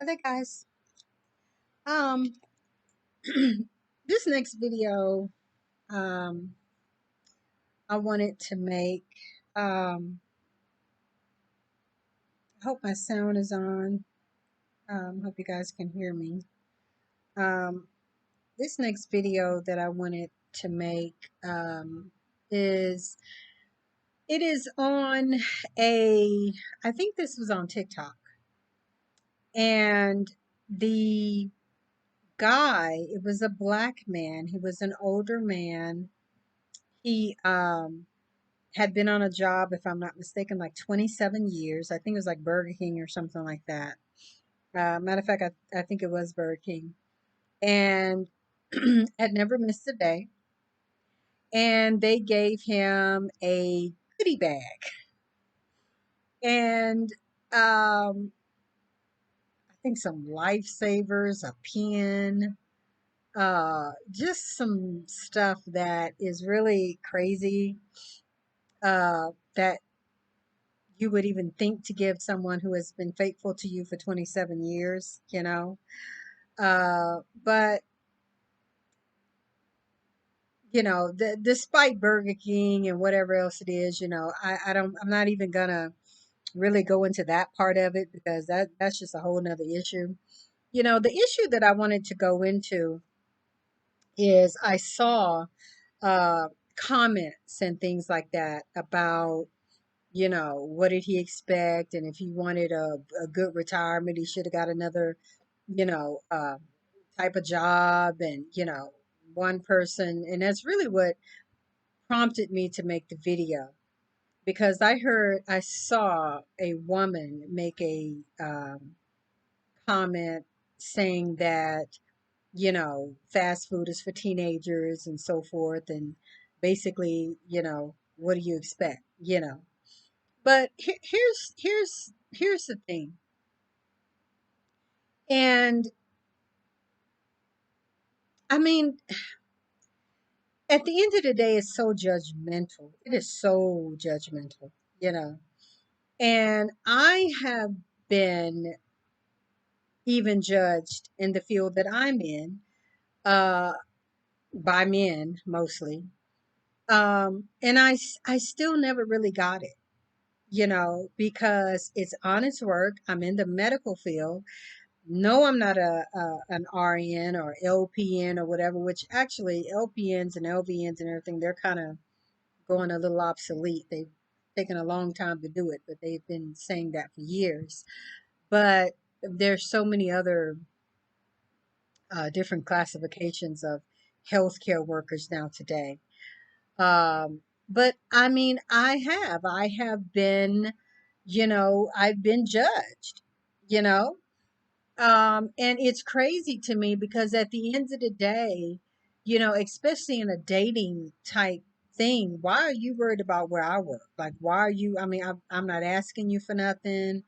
Okay, guys. Um, this next video, um, I wanted to make. I hope my sound is on. Hope you guys can hear me. Um, this next video that I wanted to make is it is on a. I think this was on TikTok, and the guy. It was a black man. He was an older man. He had been on a job, if I'm not mistaken, like 27 years. I think it was like Burger King or something like that. Matter of fact, I think it was Burger King. And had never missed a day. And they gave him a goodie bag. And I think some lifesavers, a pen, just some stuff that is really crazy. That you would even think to give someone who has been faithful to you for 27 years, but despite Burger King and whatever else it is, I'm not even gonna really go into that part of it because that's just a whole nother issue. The issue that I wanted to go into is I saw uh comments and things like that about what did he expect? And if he wanted a good retirement, he should have got another, you know, uh, type of job. And, one person. And that's really what prompted me to make the video because I saw a woman make a comment saying that, fast food is for teenagers and so forth. And basically, what do you expect? But here's the thing. And I mean, at the end of the day, it's so judgmental. It is so judgmental, you know. And I have been even judged in the field that I'm in, uh, by men mostly. And I still never really got it, because it's honest work. I'm in the medical field. No, I'm not an RN or LPN or whatever, which actually LPNs and LVNs and everything, they're kind of going a little obsolete. They've taken a long time to do it, but they've been saying that for years. But there's so many other different classifications of healthcare workers now today. But I mean, I have been, I've been judged, you know, and it's crazy to me because at the end of the day, especially in a dating type thing, why are you worried about where I work? Like, why are you? I mean, I'm not asking you for nothing.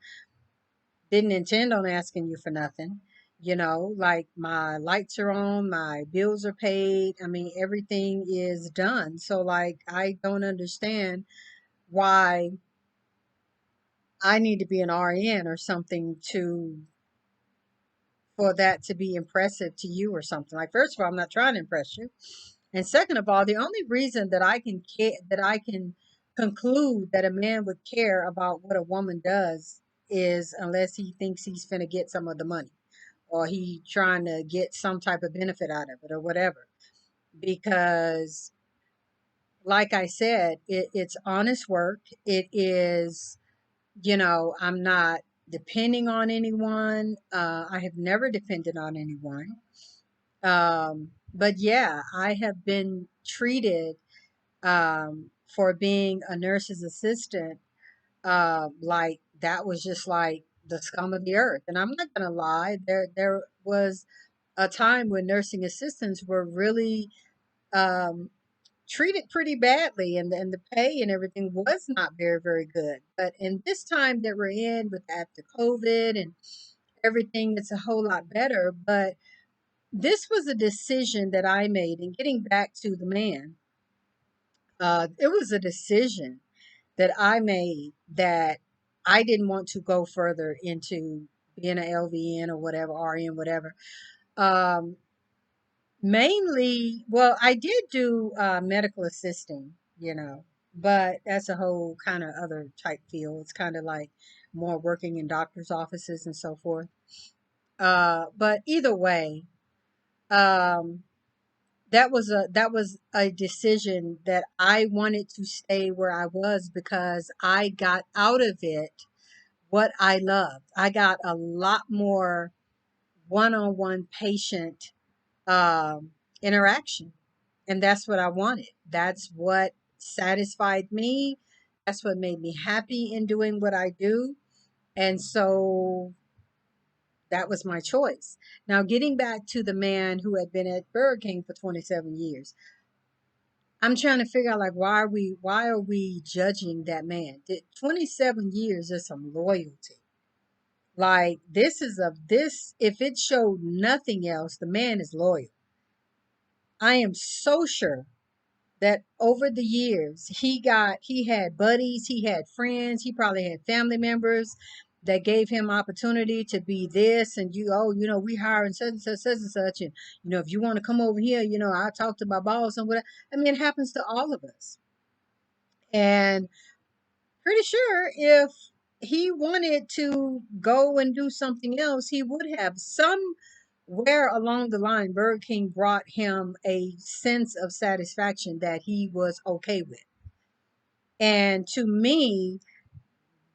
Didn't intend on asking you for nothing. Like my lights are on, my bills are paid. I mean, everything is done. So, like, I don't understand why I need to be an RN or something for that to be impressive to you or something. Like, first of all, I'm not trying to impress you. And second of all, the only reason that I can conclude that a man would care about what a woman does is unless he thinks he's finna get some of the money or he trying to get some type of benefit out of it or whatever. Because like I said, it's honest work. It is, I'm not depending on anyone. I have never depended on anyone. But yeah, I have been treated for being a nurse's assistant, like that was just like the scum of the earth. And I'm not gonna lie, there was a time when nursing assistants were really um, treated pretty badly, and the pay and everything was not very very good. But in this time that we're in, with after COVID and everything, it's a whole lot better. But this was a decision that I made. And getting back to the man, it was a decision that I made that I didn't want to go further into being an LVN or whatever, RN, whatever. Um, Mainly, well, I did do medical assisting, but that's a whole kind of other type field. It's kind of like more working in doctors' offices and so forth. But either way, um, that was a decision that I wanted to stay where I was because I got out of it what I loved. I got a lot more one-on-one patient um, interaction. And that's what I wanted. That's what satisfied me. That's what made me happy in doing what I do. And so that was my choice. Now, getting back to the man who had been at Burger King for 27 years, I'm trying to figure out like why are we judging that man? 27 years is some loyalty. Like this if it showed nothing else, the man is loyal. I am so sure that over the years he had buddies, he had friends, he probably had family members that gave him opportunity to be this and we hiring such and such and if you want to come over here, I talk to my boss and whatever. I mean, it happens to all of us. And pretty sure if he wanted to go and do something else, he would have. Somewhere along the line, Burger King brought him a sense of satisfaction that he was okay with. And to me,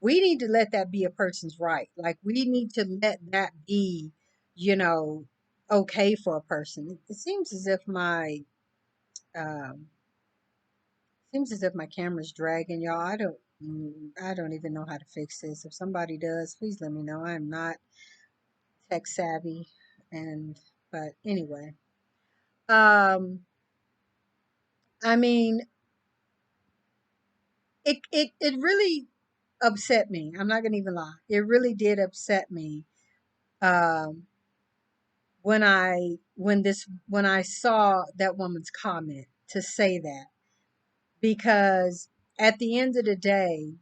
we need to let that be a person's right. Like we need to let that be, you know, okay for a person. It seems as if um my camera's dragging, y'all. I don't even know how to fix this. If somebody does, please let me know. I'm not tech savvy, and but anyway, um, I mean, it really upset me. I'm not gonna even lie. It really did upset me um, when I saw that woman's comment to say that, because at the end of the day,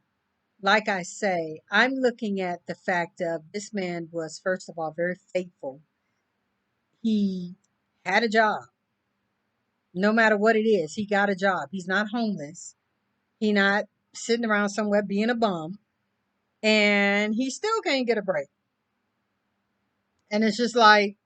like I say, I'm looking at the fact of this man was, first of all, very faithful. He had a job. No matter what it is, he got a job. He's not homeless. He not sitting around somewhere being a bum. And he still can't get a break. And it's just like,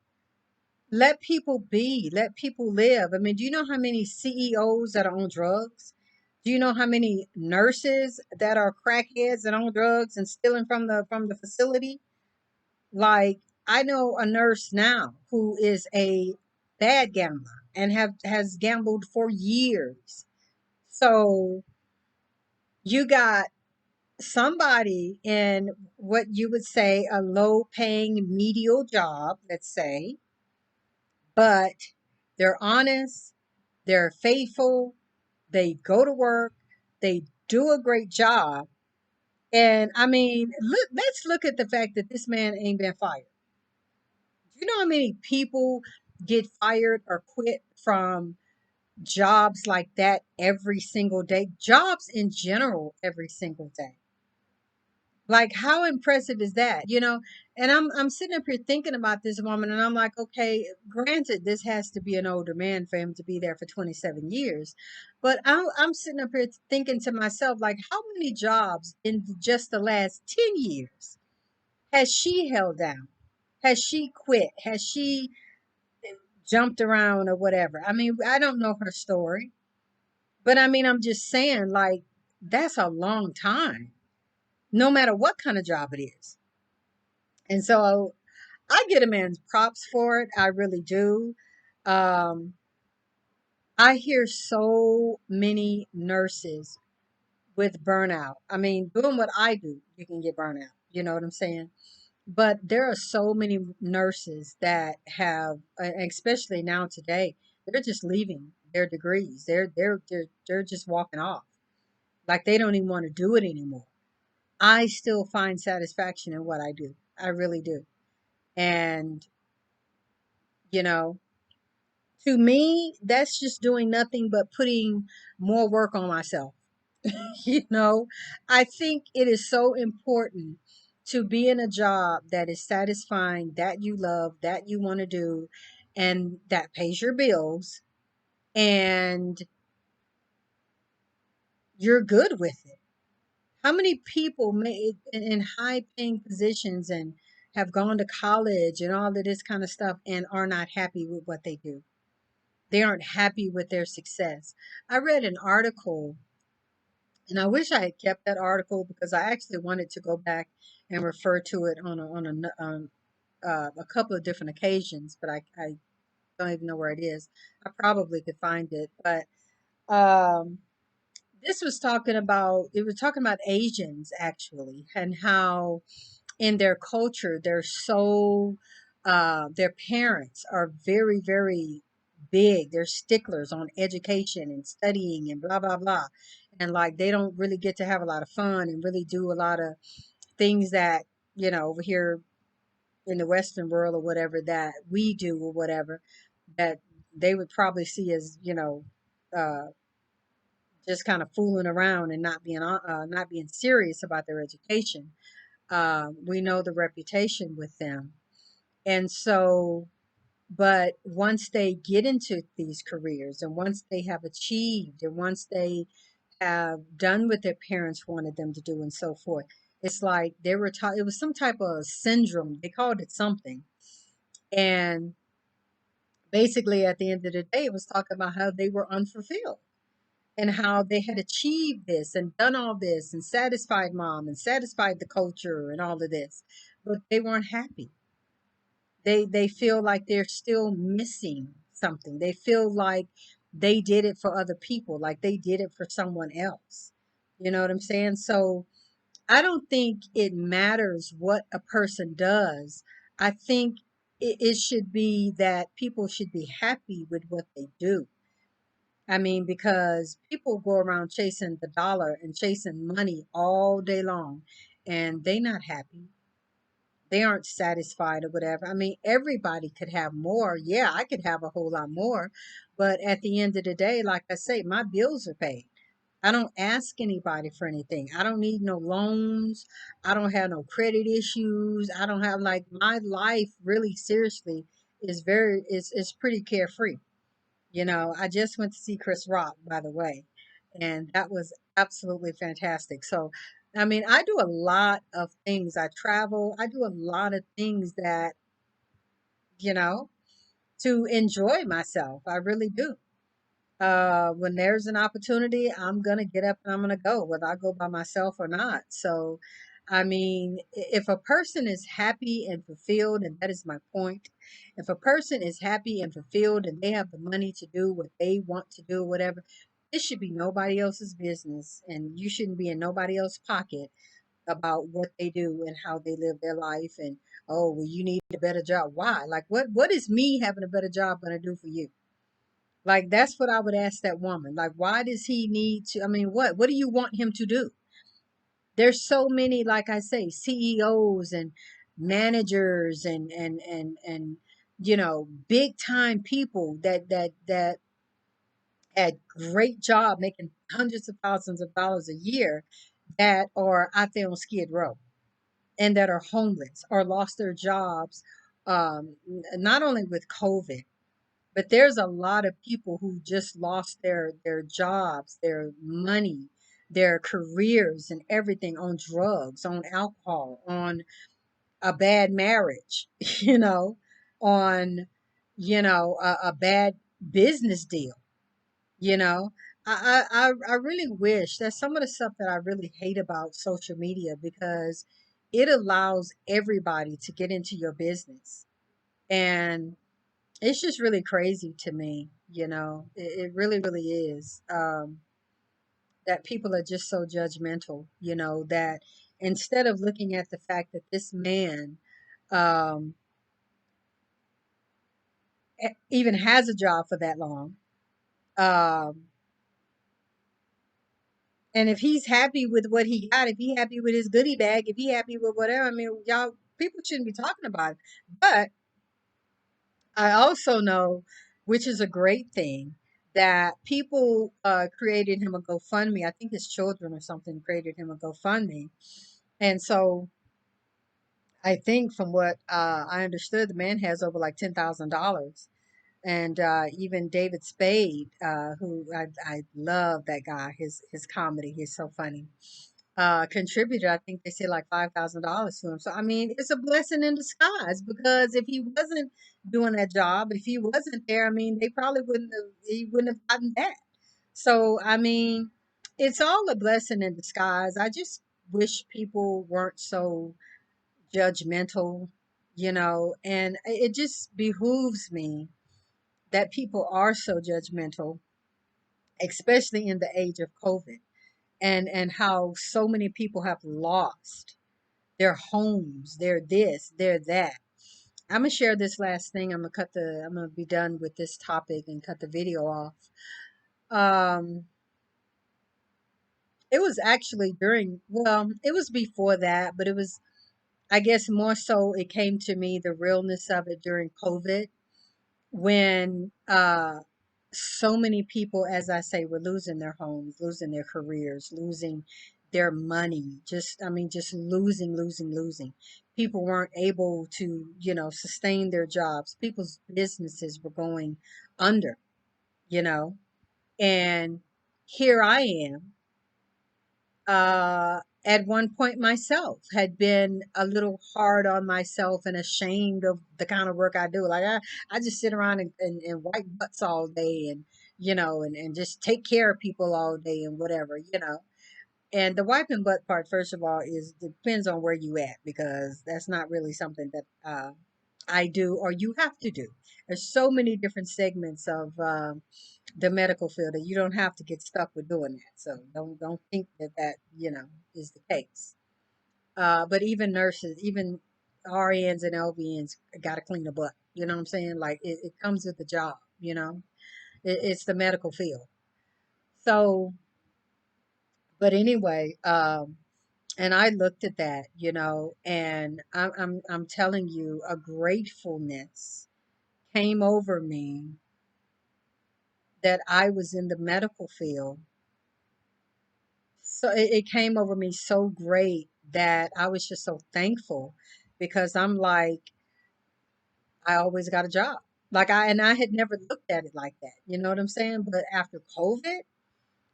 let people be, let people live. I mean, do you know how many CEOs that are on drugs? Do you know how many nurses that are crackheads and on drugs and stealing from the facility? Like, I know a nurse now who is a bad gambler and has gambled for years. So you got somebody in what you would say a low paying medial job, let's say, but they're honest, they're faithful, they go to work, they do a great job. And I mean, let's look at the fact that this man ain't been fired. Do you know how many people get fired or quit from jobs like that every single day? Jobs in general every single day. Like how impressive is that? And I'm sitting up here thinking about this woman and I'm like, okay, granted this has to be an older man for him to be there for 27 years. But I'm sitting up here thinking to myself, like, how many jobs in just the last 10 years has she held down? Has she quit? Has she jumped around or whatever? I mean, I don't know her story, but I mean, I'm just saying, like, that's a long time, no matter what kind of job it is. And so I get a man's props for it. I really do. Um, I hear so many nurses with burnout. I mean, doing what I do, you can get burnout. You know what I'm saying? But there are so many nurses that have, especially now today, they're just leaving their degrees. They're just walking off. Like they don't even want to do it anymore. I still find satisfaction in what I do. I really do. And, you know, to me, that's just doing nothing but putting more work on myself. you know, I think it is so important to be in a job that is satisfying, that you love, that you want to do, and that pays your bills, and you're good with it. How many people in high paying positions and have gone to college and all of this kind of stuff and are not happy with what they do? They aren't happy with their success. I read an article, and I wish I had kept that article because I actually wanted to go back and refer to it on a couple of different occasions, but I don't even know where it is. I probably could find it, but um, this was talking about, it was talking about Asians actually, and how in their culture they're so their parents are very, very big. They're sticklers on education and studying and blah blah blah, and like they don't really get to have a lot of fun and really do a lot of things that, over here in the Western world or whatever that we do or whatever, that they would probably see as, uh, just kind of fooling around and not being serious about their education. We know the reputation with them. And so, but once they get into these careers and once they have achieved and once they have done what their parents wanted them to do and so forth, it's like they were taught, it was some type of syndrome. They called it something. And basically, at the end of the day, it was talking about how they were unfulfilled and how they had achieved this and done all this and satisfied mom and satisfied the culture and all of this, but they weren't happy. They feel like they're still missing something. They feel like they did it for other people, like they did it for someone else. You know what I'm saying? So I don't think it matters what a person does. I think it should be that people should be happy with what they do. I mean, because people go around chasing the dollar and chasing money all day long, and they not happy. They aren't satisfied or whatever. I mean, everybody could have more. Yeah, I could have a whole lot more. But at the end of the day, like I say, my bills are paid. I don't ask anybody for anything. I don't need no loans. I don't have no credit issues. I don't have, like, my life really seriously is pretty carefree. I just went to see Chris Rock, by the way, and that was absolutely fantastic. So, I mean, I do a lot of things. I travel. I do a lot of things that, you know, to enjoy myself. I really do. When there's an opportunity, I'm gonna get up and I'm gonna go, whether I go by myself or not. So, I mean, if a person is happy and fulfilled, and that is my point, if a person is happy and fulfilled and they have the money to do what they want to do, whatever, it should be nobody else's business, and you shouldn't be in nobody else's pocket about what they do and how they live their life. And oh, well, you need a better job. Why? Like, what is me having a better job gonna do for you? Like, that's what I would ask that woman. Like, why does he need to? I mean, what do you want him to do? There's so many, like I say, CEOs and managers and big time people that had great job making hundreds of thousands of dollars a year that are out there on Skid Row and that are homeless or lost their jobs, not only with COVID. But there's a lot of people who just lost their jobs, their money, their careers and everything on drugs, on alcohol, on a bad marriage, you know, on a bad business deal, you know. I really wish that's some of the stuff that I really hate about social media, because it allows everybody to get into your business. And it's just really crazy to me, it really, really is, that people are just so judgmental, that instead of looking at the fact that this man um, even has a job for that long, um, and if he's happy with what he got, if he happy with his goodie bag, if he happy with whatever, I mean, y'all, people shouldn't be talking about it. But I also know, which is a great thing, that people created him a GoFundMe. I think his children or something created him a GoFundMe. And so I think from what I understood, the man has over like $10,000. And even David Spade, who I love that guy, his comedy, he's so funny. Contributed, I think they said like $5,000 to him. So I mean, it's a blessing in disguise because if he wasn't doing that job, if he wasn't there, I mean, they probably wouldn't have he wouldn't have gotten that. So I mean, it's all a blessing in disguise. I just wish people weren't so judgmental, and it just behooves me that people are so judgmental, especially in the age of COVID, and how so many people have lost their homes, their this, their that. I'm gonna share this last thing. I'm gonna be done with this topic and cut the video off. Um, it was actually it was before that, but it was, I guess, more so it came to me the realness of it during COVID when so many people, as I say, were losing their homes, losing their careers, losing their money. Just, I mean, just losing, losing, losing. People weren't able to, sustain their jobs. People's businesses were going under, you know. And here I am, at one point myself had been a little hard on myself and ashamed of the kind of work I do. Like I just sit around and wipe butts all day and and just take care of people all day and whatever. And the wiping butt part, first of all, is depends on where you at because that's not really something that I do or you have to do. There's so many different segments of the medical field that you don't have to get stuck with doing that. So don't think that is the case. But even nurses, even RNs and LVNs got to clean a butt. You know what I'm saying? Like it comes with the job. It's the medical field. So, but anyway, and I looked at that, and I'm telling you, a gratefulness came over me that I was in the medical field. So it came over me so great that I was just so thankful because I'm like, I always got a job. I had never looked at it like that. You know what I'm saying? But after COVID,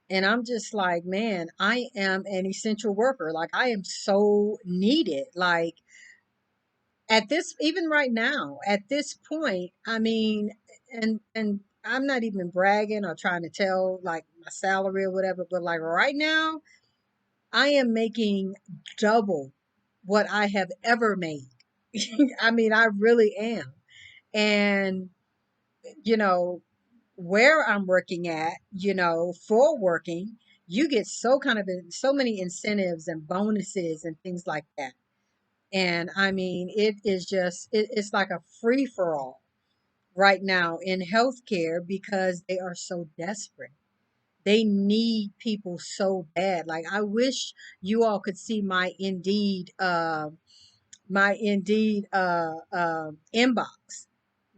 and I'm just like, man, I am an essential worker. Like I am so needed. Like at this, even right now, at this point, I mean, and I'm not even bragging or trying to tell like my salary or whatever, but like right now, I am making double what I have ever made. I mean, I really am. And, you know, where I'm working at, for working, you get so many incentives and bonuses and things like that. And I mean, it's like a free for all right now in healthcare because they are so desperate. They need people so bad. Like I wish you all could see my Indeed inbox.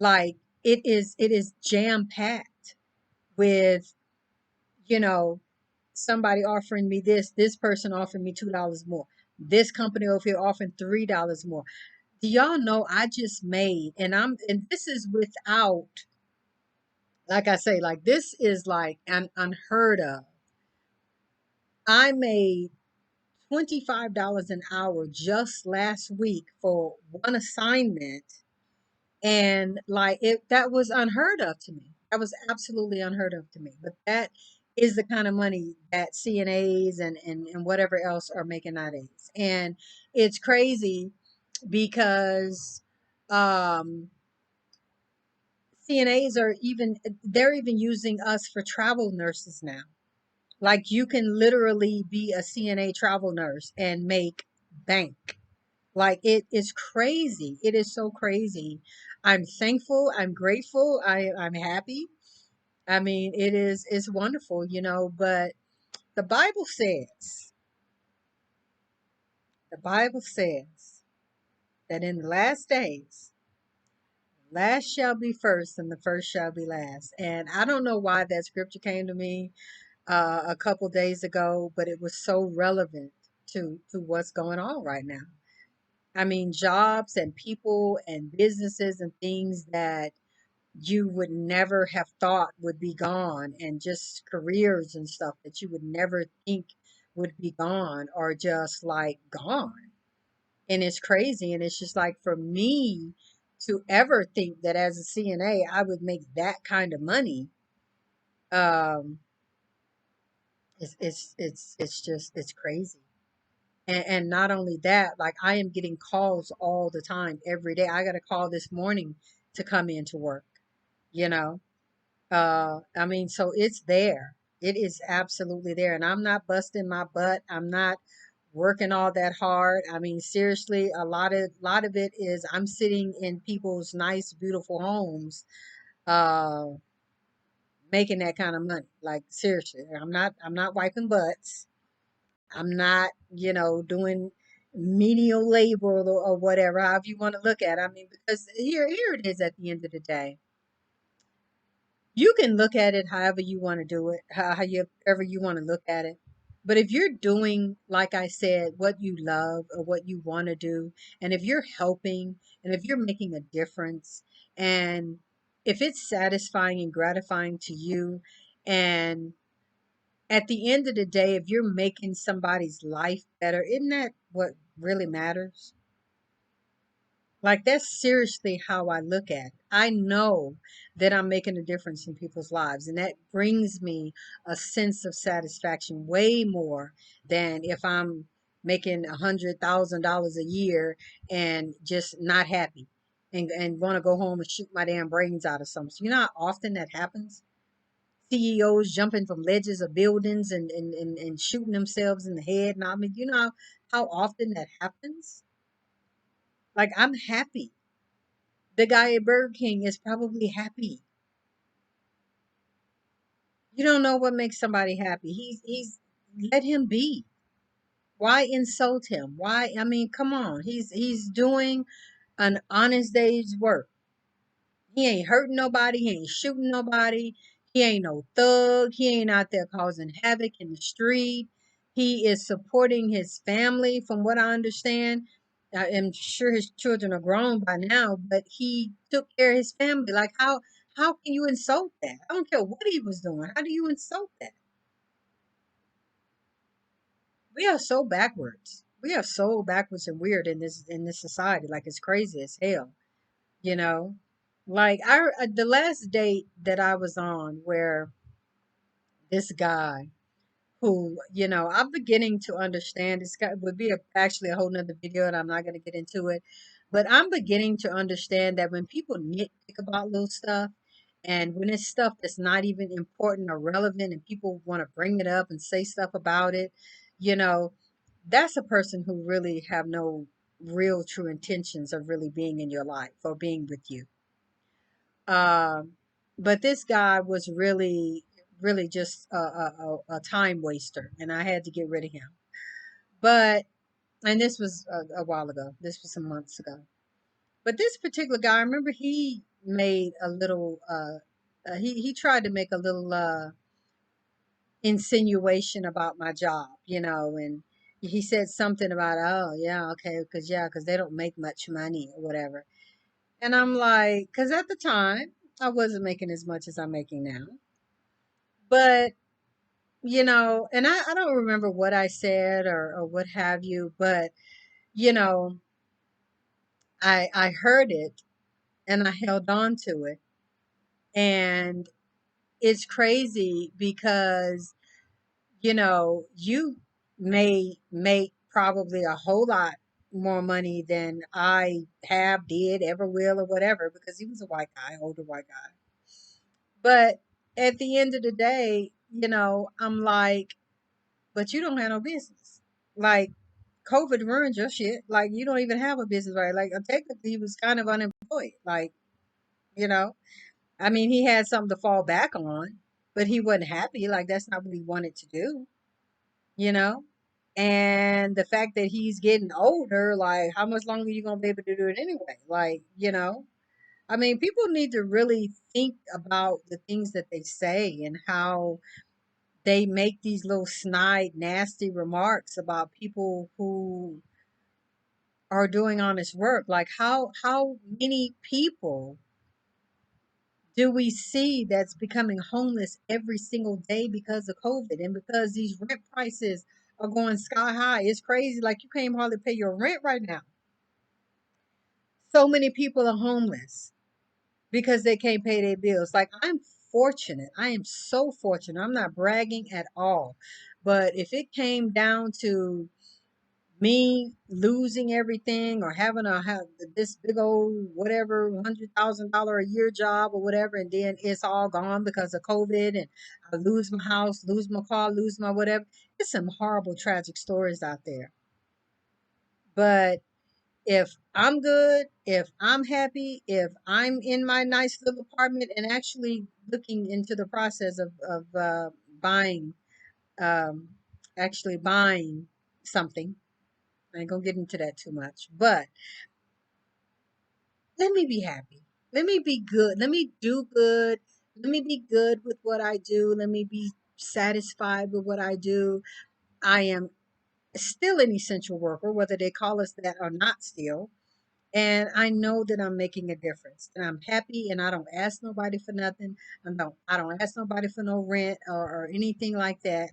Like it is jam packed with, you know, somebody offering me this person offering me $2 more. This company over here offering $3 more. Do y'all know I just made and this is without, like I say, like this is like an unheard of. I made $25 an hour just last week for one assignment. And like that was unheard of to me. That was absolutely unheard of to me. But that is the kind of money that CNAs and whatever else are making nowadays. And it's crazy because um CNAs they're even using us for travel nurses now. Like you can literally be a CNA travel nurse and make bank. Like it is crazy. It is so crazy. I'm thankful. I'm grateful. I'm happy. I mean, it's wonderful, but the Bible says, the Bible says that in the last days, last shall be first and the first shall be last. And I don't know why that scripture came to me a couple days ago, but it was so relevant to what's going on right now. I mean, jobs and people and businesses and things that you would never have thought would be gone, and just careers and stuff that you would never think would be gone are just like gone. And it's crazy. And it's just like, for me to ever think that as a CNA I would make that kind of money, um, it's just it's crazy. And not only that, like, I am getting calls all the time, every day. I got a call this morning to come into work, you know. I mean, so it's there. It is absolutely there. And I'm not busting my butt. I'm not working all that hard. I mean, seriously, a lot of it is I'm sitting in people's nice, beautiful homes, uh, making that kind of money. Like, seriously, I'm not wiping butts. I'm not, doing menial labor, or whatever, however you want to look at it. I mean, because here it is at the end of the day. You can look at it however you want to do it, however you want to look at it. But if you're doing, like I said, what you love or what you want to do, and if you're helping, and if you're making a difference, and if it's satisfying and gratifying to you, and at the end of the day, if you're making somebody's life better, isn't that what really matters? Like, that's seriously how I look at it. I know that I'm making a difference in people's lives, and that brings me a sense of satisfaction way more than if I'm making $100,000 a year and just not happy, and want to go home and shoot my damn brains out of something. So you know how often that happens? CEOs jumping from ledges of buildings and shooting themselves in the head. And I mean, you know how often that happens? Like, I'm happy. The guy at Burger King is probably happy. You don't know what makes somebody happy. He's let him be. Why insult him? Why? I mean, come on. He's doing an honest day's work. He ain't hurting nobody. He ain't shooting nobody. He ain't no thug. He ain't out there causing havoc in the street. He is supporting his family, from what I understand. I am sure his children are grown by now, but he took care of his family. Like, how can you insult that? I don't care what he was doing. How do you insult that? We are so backwards. We are so backwards and weird in this society. Like, it's crazy as hell. You know, like, the last date that I was on, where this guy, who, I'm beginning to understand, this guy would be actually a whole nother video, and I'm not going to get into it, but I'm beginning to understand that when people nitpick about little stuff, and when it's stuff that's not even important or relevant, and people want to bring it up and say stuff about it, you know, that's a person who really have no real true intentions of really being in your life or being with you. Um, but this guy was really, really just a time waster, and I had to get rid of him. But, and this was a while ago. This was some months ago. But this particular guy, I remember he made a little. He tried to make a little insinuation about my job, and he said something about, oh yeah, okay, because they don't make much money or whatever. And I'm like, because at the time I wasn't making as much as I'm making now. But, and I don't remember what I said, or what have you, but, you know, I heard it, and I held on to it. And it's crazy because, you may make probably a whole lot more money than I have, did, ever will, or whatever, because he was a white guy, older white guy. But at the end of the day, I'm like, but you don't have no business. Like, COVID ruined your shit. Like, you don't even have a business, right? Like, technically, he was kind of unemployed. Like, you know, I mean, he had something to fall back on, but he wasn't happy. Like, that's not what he wanted to do, you know? And the fact that he's getting older, like, how much longer are you going to be able to do it anyway? Like, I mean, people need to really think about the things that they say, and how they make these little snide, nasty remarks about people who are doing honest work. Like how many people do we see that's becoming homeless every single day because of COVID and because these rent prices are going sky high? It's crazy. Like you can't hardly pay your rent right now. So many people are homeless because they can't pay their bills. Like I'm fortunate. I am so fortunate. I'm not bragging at all. But if it came down to me losing everything or having to have this big old whatever $100,000 a year job or whatever, and then it's all gone because of COVID, and I lose my house, lose my car, lose my whatever. It's some horrible, tragic stories out there. But if I'm good, if I'm happy, if I'm in my nice little apartment and actually looking into the process of buying, um, actually buying something, I ain't gonna get into that too much, but let me be happy. Let me be good. Let me do good. Let me be good with what I do. Let me be satisfied with what I do. I am still an essential worker, whether they call us that or not still. And I know that I'm making a difference. And I'm happy and I don't ask nobody for nothing. I don't ask nobody for no rent or anything like that.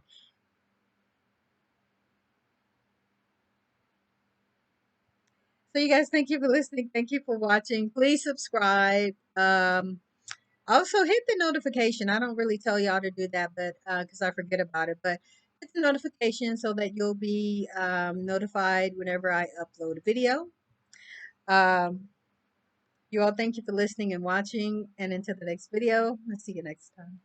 So you guys, thank you for listening. Thank you for watching. Please subscribe. Also, hit the notification. I don't really tell y'all to do that, but because I forget about it. But hit the notification so that you'll be notified whenever I upload a video. Um, you all, thank you for listening and watching. And until the next video, I'll see you next time.